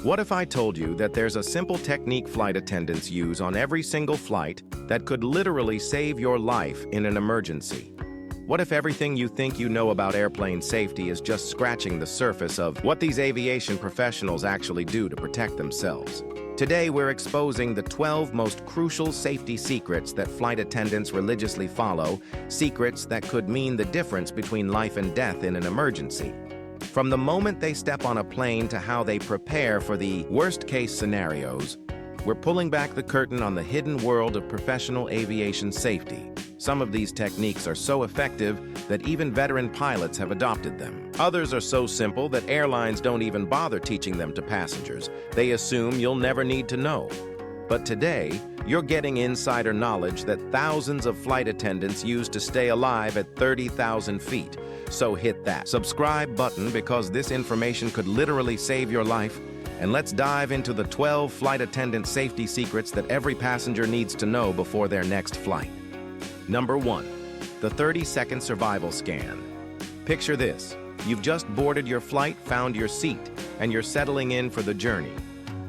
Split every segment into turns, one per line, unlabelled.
What if I told you that there's a simple technique flight attendants use on every single flight that could literally save your life in an emergency? What if everything you think you know about airplane safety is just scratching the surface of what these aviation professionals actually do to protect themselves? Today, we're exposing the 12 most crucial safety secrets that flight attendants religiously follow, secrets that could mean the difference between life and death in an emergency. From the moment they step on a plane to how they prepare for the worst-case scenarios, we're pulling back the curtain on the hidden world of professional aviation safety. Some of these techniques are so effective that even veteran pilots have adopted them. Others are so simple that airlines don't even bother teaching them to passengers. They assume you'll never need to know. But today, you're getting insider knowledge that thousands of flight attendants use to stay alive at 30,000 feet. So hit that subscribe button because this information could literally save your life. And let's dive into the 12 flight attendant safety secrets that every passenger needs to know before their next flight. Number 1. The 30-second survival scan. Picture this. You've just boarded your flight, found your seat, and you're settling in for the journey.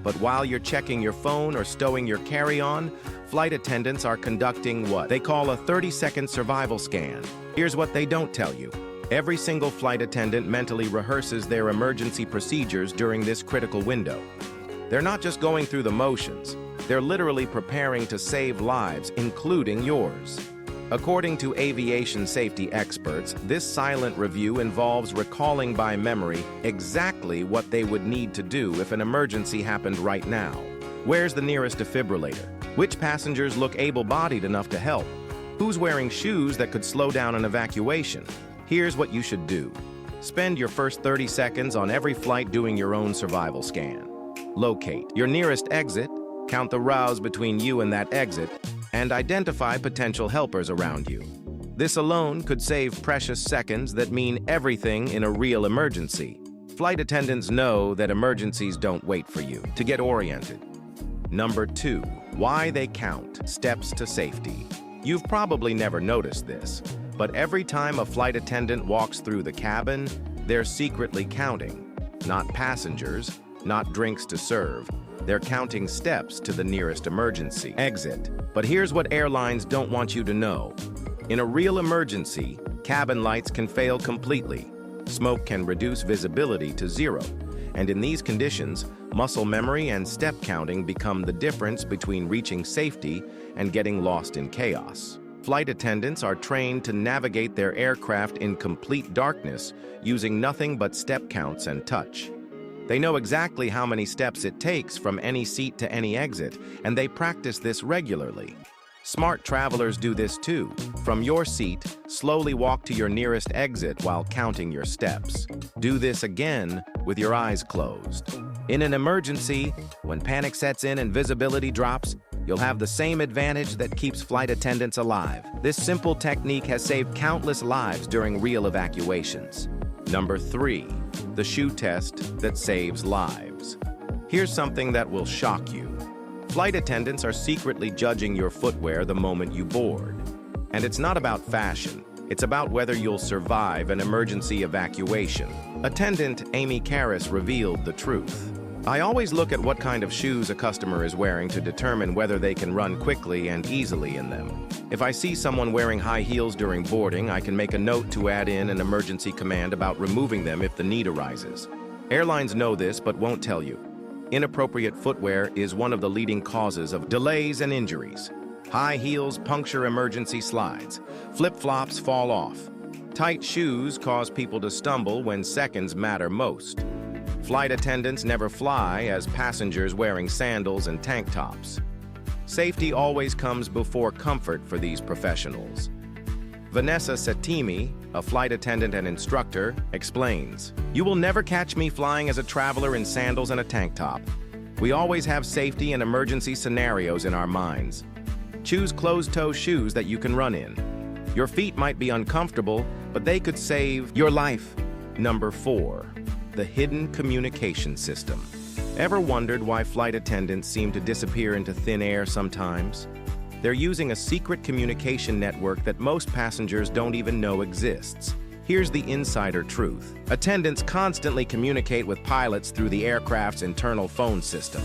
But while you're checking your phone or stowing your carry-on, flight attendants are conducting what they call a 30-second survival scan. Here's what they don't tell you. Every single flight attendant mentally rehearses their emergency procedures during this critical window. They're not just going through the motions, they're literally preparing to save lives, including yours. According to aviation safety experts, this silent review involves recalling by memory exactly what they would need to do if an emergency happened right now. Where's the nearest defibrillator? Which passengers look able-bodied enough to help? Who's wearing shoes that could slow down an evacuation? Here's what you should do. Spend your first 30 seconds on every flight doing your own survival scan. Locate your nearest exit, count the rows between you and that exit, and identify potential helpers around you. This alone could save precious seconds that mean everything in a real emergency. Flight attendants know that emergencies don't wait for you to get oriented. Number 2. Why they count steps to safety. You've probably never noticed this, but every time a flight attendant walks through the cabin, they're secretly counting. Not passengers, not drinks to serve. They're counting steps to the nearest emergency exit. But here's what airlines don't want you to know. In a real emergency, cabin lights can fail completely. Smoke can reduce visibility to 0. And in these conditions, muscle memory and step counting become the difference between reaching safety and getting lost in chaos. Flight attendants are trained to navigate their aircraft in complete darkness, using nothing but step counts and touch. They know exactly how many steps it takes from any seat to any exit, and they practice this regularly. Smart travelers do this too. From your seat, slowly walk to your nearest exit while counting your steps. Do this again with your eyes closed. In an emergency, when panic sets in and visibility drops, you'll have the same advantage that keeps flight attendants alive. This simple technique has saved countless lives during real evacuations. Number 3. The shoe test that saves lives. Here's something that will shock you. Flight attendants are secretly judging your footwear the moment you board. And it's not about fashion. It's about whether you'll survive an emergency evacuation. Attendant Amy Karras revealed the truth. I always look at what kind of shoes a customer is wearing to determine whether they can run quickly and easily in them. If I see someone wearing high heels during boarding, I can make a note to add in an emergency command about removing them if the need arises. Airlines know this but won't tell you. Inappropriate footwear is one of the leading causes of delays and injuries. High heels puncture emergency slides. Flip-flops fall off. Tight shoes cause people to stumble when seconds matter most. Flight attendants never fly as passengers wearing sandals and tank tops. Safety always comes before comfort for these professionals. Vanessa Settimi, a flight attendant and instructor, explains, "You will never catch me flying as a traveler in sandals and a tank top. We always have safety and emergency scenarios in our minds. Choose closed-toe shoes that you can run in. Your feet might be uncomfortable, but they could save your life." Number 4. The hidden communication system. Ever wondered why flight attendants seem to disappear into thin air sometimes? They're using a secret communication network that most passengers don't even know exists. Here's the insider truth. Attendants constantly communicate with pilots through the aircraft's internal phone system.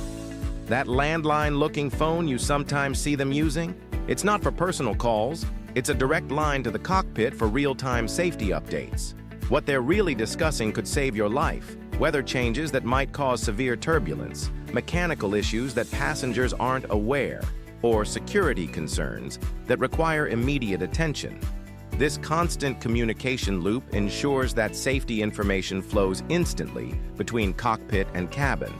That landline-looking phone you sometimes see them using? It's not for personal calls. It's a direct line to the cockpit for real-time safety updates. What they're really discussing could save your life. Weather changes that might cause severe turbulence, mechanical issues that passengers aren't aware, or security concerns that require immediate attention. This constant communication loop ensures that safety information flows instantly between cockpit and cabin.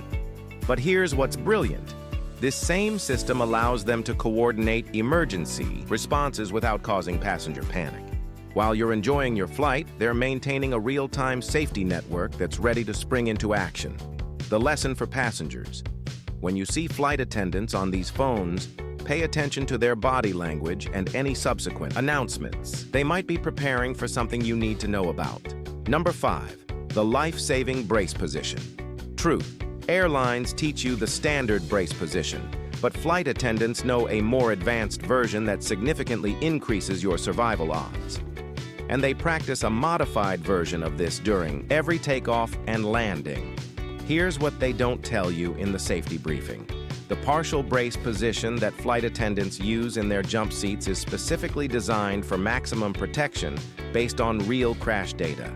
But here's what's brilliant. This same system allows them to coordinate emergency responses without causing passenger panic. While you're enjoying your flight, they're maintaining a real-time safety network that's ready to spring into action. The lesson for passengers: when you see flight attendants on these phones, pay attention to their body language and any subsequent announcements. They might be preparing for something you need to know about. Number 5, the life-saving brace position. Truth: airlines teach you the standard brace position, but flight attendants know a more advanced version that significantly increases your survival odds. And they practice a modified version of this during every takeoff and landing. Here's what they don't tell you in the safety briefing. The partial brace position that flight attendants use in their jump seats is specifically designed for maximum protection based on real crash data.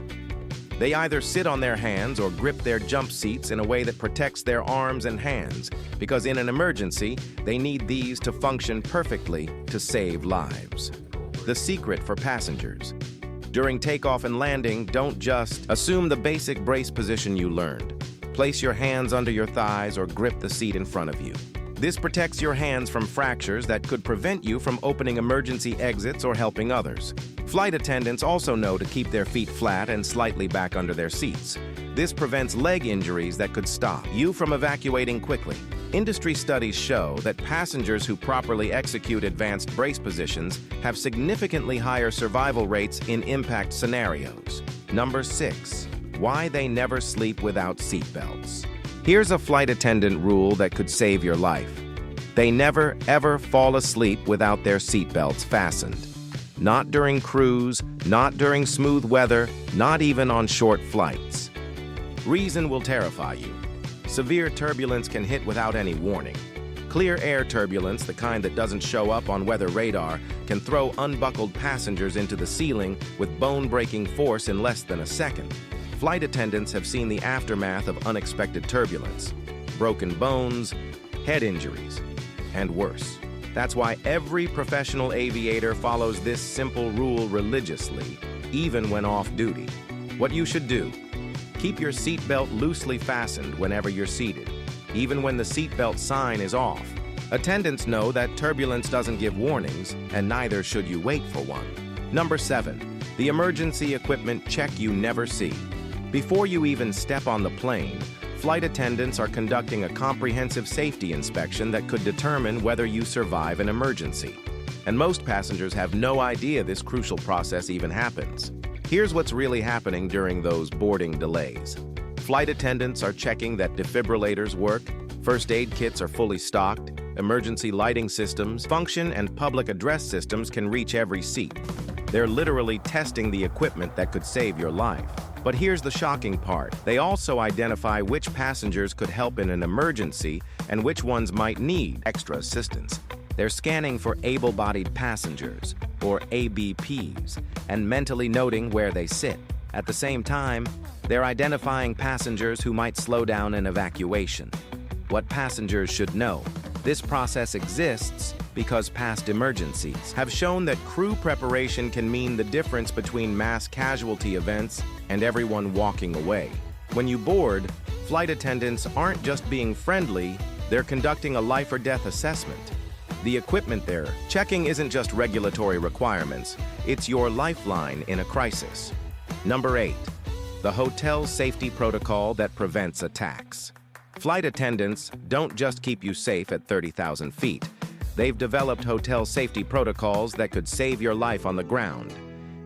They either sit on their hands or grip their jump seats in a way that protects their arms and hands, because in an emergency, they need these to function perfectly to save lives. The secret for passengers: during takeoff and landing, don't just assume the basic brace position you learned. Place your hands under your thighs or grip the seat in front of you. This protects your hands from fractures that could prevent you from opening emergency exits or helping others. Flight attendants also know to keep their feet flat and slightly back under their seats. This prevents leg injuries that could stop you from evacuating quickly. Industry studies show that passengers who properly execute advanced brace positions have significantly higher survival rates in impact scenarios. Number 6, why they never sleep without seatbelts. Here's a flight attendant rule that could save your life. They never, ever fall asleep without their seatbelts fastened. Not during cruise, not during smooth weather, not even on short flights. Reason will terrify you. Severe turbulence can hit without any warning. Clear air turbulence, the kind that doesn't show up on weather radar, can throw unbuckled passengers into the ceiling with bone-breaking force in less than a second. Flight attendants have seen the aftermath of unexpected turbulence: broken bones, head injuries, and worse. That's why every professional aviator follows this simple rule religiously, even when off duty. What you should do: keep your seatbelt loosely fastened whenever you're seated, even when the seatbelt sign is off. Attendants know that turbulence doesn't give warnings, and neither should you wait for one. Number 7, the emergency equipment check you never see. Before you even step on the plane, flight attendants are conducting a comprehensive safety inspection that could determine whether you survive an emergency. And most passengers have no idea this crucial process even happens. Here's what's really happening during those boarding delays. Flight attendants are checking that defibrillators work, first aid kits are fully stocked, emergency lighting systems function, and public address systems can reach every seat. They're literally testing the equipment that could save your life. But here's the shocking part. They also identify which passengers could help in an emergency and which ones might need extra assistance. They're scanning for able-bodied passengers, or ABPs, and mentally noting where they sit. At the same time, they're identifying passengers who might slow down an evacuation. What passengers should know: this process exists because past emergencies have shown that crew preparation can mean the difference between mass casualty events and everyone walking away. When you board, flight attendants aren't just being friendly, they're conducting a life-or-death assessment. The equipment they're checking isn't just regulatory requirements, it's your lifeline in a crisis. Number 8, the hotel safety protocol that prevents attacks. Flight attendants don't just keep you safe at 30,000 feet. They've developed hotel safety protocols that could save your life on the ground.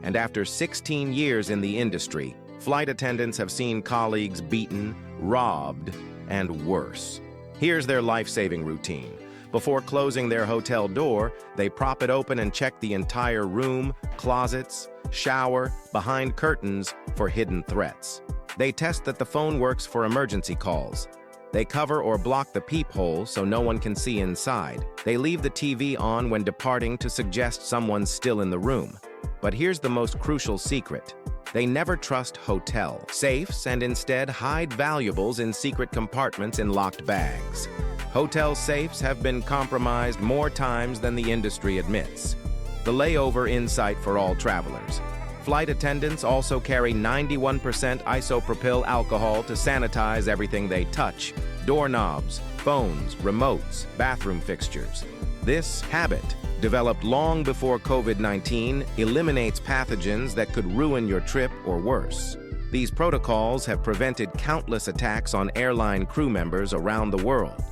And after 16 years in the industry, flight attendants have seen colleagues beaten, robbed, and worse. Here's their life-saving routine. Before closing their hotel door, they prop it open and check the entire room, closets, shower, behind curtains for hidden threats. They test that the phone works for emergency calls. They cover or block the peephole so no one can see inside. They leave the TV on when departing to suggest someone's still in the room. But here's the most crucial secret. They never trust hotel safes and instead hide valuables in secret compartments in locked bags. Hotel safes have been compromised more times than the industry admits. The layover insight for all travelers. Flight attendants also carry 91% isopropyl alcohol to sanitize everything they touch: doorknobs, phones, remotes, bathroom fixtures. This habit, developed long before COVID-19, eliminates pathogens that could ruin your trip or worse. These protocols have prevented countless attacks on airline crew members around the world.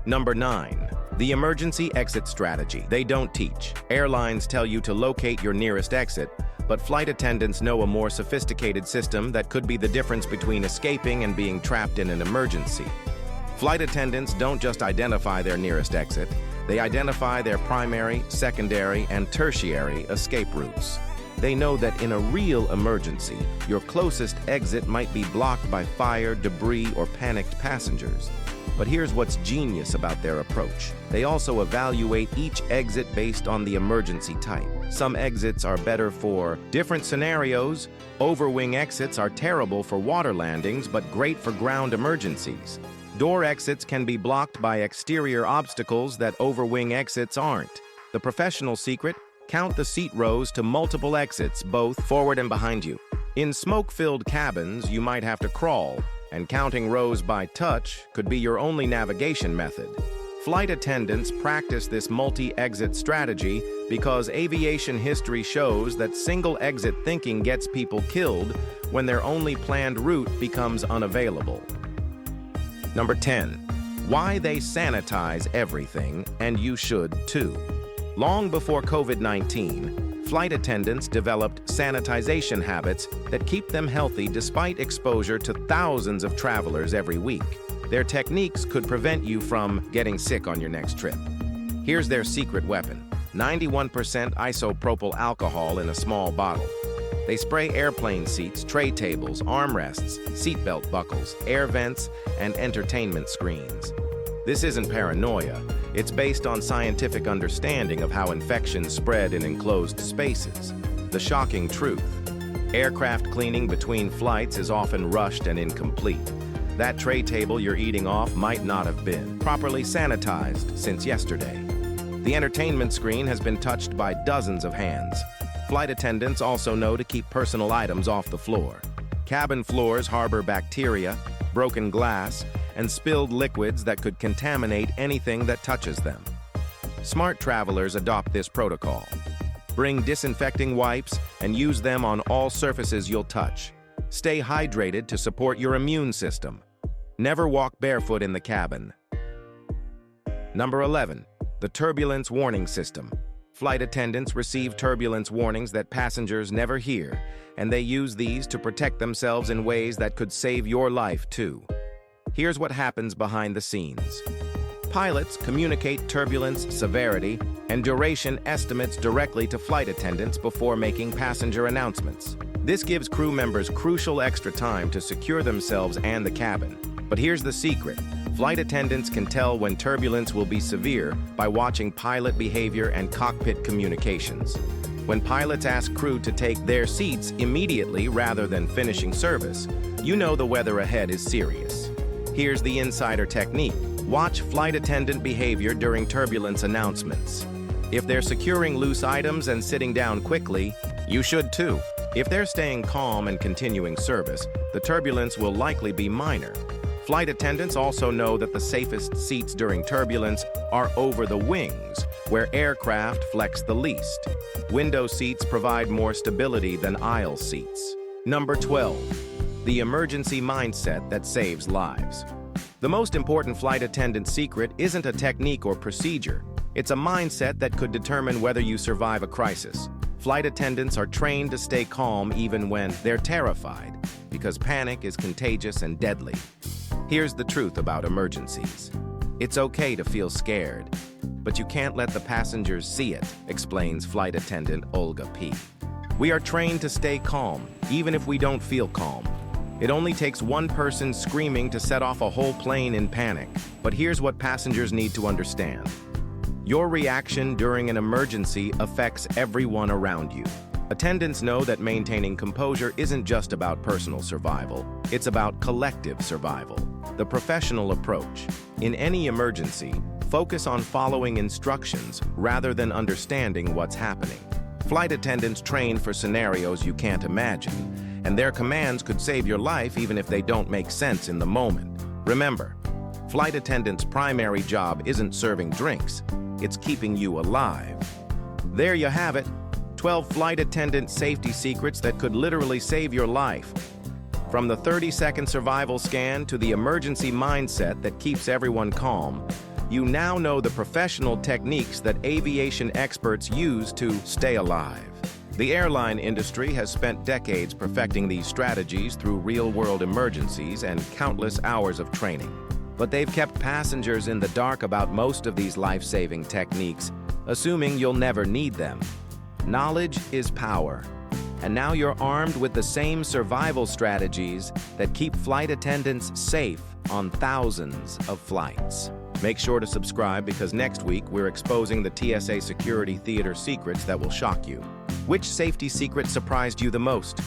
Number 9. The emergency exit strategy. They don't teach. Airlines tell you to locate your nearest exit, but flight attendants know a more sophisticated system that could be the difference between escaping and being trapped in an emergency. Flight attendants don't just identify their nearest exit, they identify their primary, secondary, and tertiary escape routes. They know that in a real emergency, your closest exit might be blocked by fire, debris, or panicked passengers. But here's what's genius about their approach. They also evaluate each exit based on the emergency type. Some exits are better for different scenarios. Overwing exits are terrible for water landings, but great for ground emergencies. Door exits can be blocked by exterior obstacles that overwing exits aren't. The professional secret: count the seat rows to multiple exits, both forward and behind you. In smoke-filled cabins, you might have to crawl, and counting rows by touch could be your only navigation method. Flight attendants practice this multi-exit strategy because aviation history shows that single-exit thinking gets people killed when their only planned route becomes unavailable. Number 10. Why they sanitize everything, and you should too. Long before COVID-19, flight attendants developed sanitization habits that keep them healthy despite exposure to thousands of travelers every week. Their techniques could prevent you from getting sick on your next trip. Here's their secret weapon: 91% isopropyl alcohol in a small bottle. They spray airplane seats, tray tables, armrests, seatbelt buckles, air vents, and entertainment screens. This isn't paranoia. It's based on scientific understanding of how infections spread in enclosed spaces. The shocking truth: aircraft cleaning between flights is often rushed and incomplete. That tray table you're eating off might not have been properly sanitized since yesterday. The entertainment screen has been touched by dozens of hands. Flight attendants also know to keep personal items off the floor. Cabin floors harbor bacteria, broken glass, and spilled liquids that could contaminate anything that touches them. Smart travelers adopt this protocol. Bring disinfecting wipes and use them on all surfaces you'll touch. Stay hydrated to support your immune system. Never walk barefoot in the cabin. Number 11. The turbulence warning system. Flight attendants receive turbulence warnings that passengers never hear, and they use these to protect themselves in ways that could save your life too. Here's what happens behind the scenes. Pilots communicate turbulence severity and duration estimates directly to flight attendants before making passenger announcements. This gives crew members crucial extra time to secure themselves and the cabin. But here's the secret: flight attendants can tell when turbulence will be severe by watching pilot behavior and cockpit communications. When pilots ask crew to take their seats immediately rather than finishing service, you know the weather ahead is serious. Here's the insider technique: watch flight attendant behavior during turbulence announcements. If they're securing loose items and sitting down quickly, you should too. If they're staying calm and continuing service, the turbulence will likely be minor. Flight attendants also know that the safest seats during turbulence are over the wings, where aircraft flex the least. Window seats provide more stability than aisle seats. Number 12. The emergency mindset that saves lives. The most important flight attendant secret isn't a technique or procedure. It's a mindset that could determine whether you survive a crisis. Flight attendants are trained to stay calm even when they're terrified, because panic is contagious and deadly. Here's the truth about emergencies. It's okay to feel scared, but you can't let the passengers see it, explains flight attendant Olga P. We are trained to stay calm, even if we don't feel calm. It only takes one person screaming to set off a whole plane in panic. But here's what passengers need to understand. Your reaction during an emergency affects everyone around you. Attendants know that maintaining composure isn't just about personal survival, it's about collective survival. The professional approach. In any emergency, focus on following instructions rather than understanding what's happening. Flight attendants train for scenarios you can't imagine, and their commands could save your life even if they don't make sense in the moment. Remember, flight attendants' primary job isn't serving drinks, it's keeping you alive. There you have it, 12 flight attendant safety secrets that could literally save your life. From the 30-second survival scan to the emergency mindset that keeps everyone calm, you now know the professional techniques that aviation experts use to stay alive. The airline industry has spent decades perfecting these strategies through real-world emergencies and countless hours of training. But they've kept passengers in the dark about most of these life-saving techniques, assuming you'll never need them. Knowledge is power, and now you're armed with the same survival strategies that keep flight attendants safe on thousands of flights. Make sure to subscribe because next week we're exposing the TSA security theater secrets that will shock you. Which safety secret surprised you the most?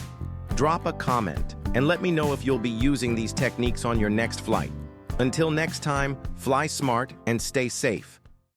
Drop a comment and let me know if you'll be using these techniques on your next flight. Until next time, fly smart and stay safe.